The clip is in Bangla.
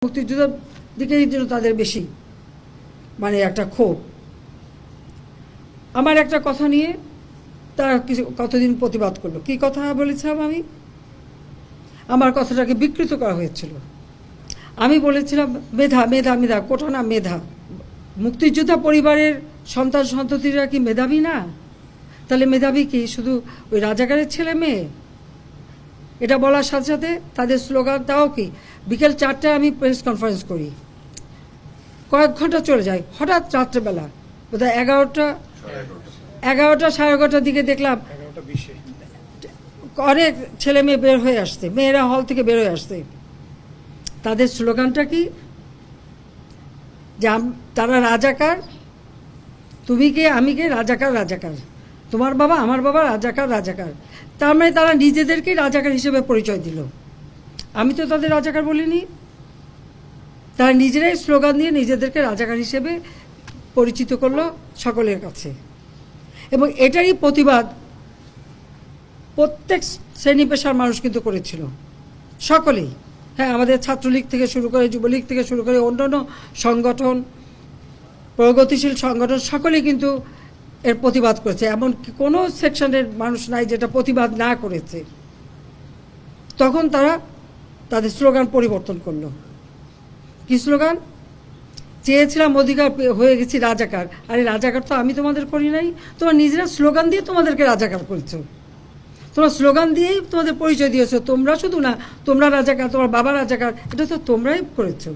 মুক্তিযুদ্ধের দিকে যেন তাদের বেশি মানে একটা ক্ষোভ। আমার একটা কথা নিয়ে তারা কিছু কতদিন প্রতিবাদ করলো। কি কথা বলেছিলাম আমি? আমার কথাটাকে বিকৃত করা হয়েছিল। আমি বলেছিলাম মেধা মেধা মেধা, কোটা না মেধা। মুক্তিযোদ্ধা পরিবারের সন্তান সন্ততিরা কি মেধাবী না? তাহলে মেধাবী কি শুধু ওই রাজাকারের ছেলে মেয়ে? এটা বলার সাথে সাথে তাদের স্লোগান, তাও কি বিকেল 4টায় আমি প্রেস কনফারেন্স করি, কয়েক ঘন্টা চলে যায়, হঠাৎ রাত্রেবেলা বোধহয় 11টা 11:30টার দিকে দেখলাম অনেক ছেলে মেয়ে বের হয়ে আসছে, মেয়েরা হল থেকে বের হয়ে আসছে। তাদের স্লোগানটা কি? যে তারা রাজাকার, তুমি কে আমি কে, রাজাকার রাজাকার, তোমার বাবা আমার বাবা, রাজাকার রাজাকার। তার মানে তারা নিজেদেরকেই রাজাকার হিসেবে পরিচয় দিল। আমি তো তাদের রাজাকার বলিনি। তারা নিজেরাই স্লোগান দিয়ে নিজেদেরকে রাজাকার হিসেবে পরিচিত করলো সকলের কাছে। এবং এটারই প্রতিবাদ প্রত্যেক শ্রেণী পেশার মানুষ কিন্তু করেছিল, সকলেই। হ্যাঁ, আমাদের ছাত্রলীগ থেকে শুরু করে, যুবলীগ থেকে শুরু করে অন্যান্য সংগঠন, প্রগতিশীল সংগঠন, সকলেই কিন্তু এর প্রতিবাদ করেছে। এমন কোনো সেকশনের মানুষ নাই যেটা প্রতিবাদ না করেছে। তখন তারা তাদের স্লোগান পরিবর্তন করলো। কি স্লোগান? চেয়েছিলাম অধিকার, হয়ে গেছি রাজাকার। আরে রাজাকার তো আমি তোমাদের করি নাই, তোমার নিজেরা স্লোগান দিয়ে তোমাদেরকে রাজাকার করেছো। তোমরা স্লোগান দিয়েই তোমাদের পরিচয় দিয়েছো। তোমরা শুধু না, তোমরা রাজাকার, তোমার বাবা রাজাকার, এটা তো তোমরাই করেছো।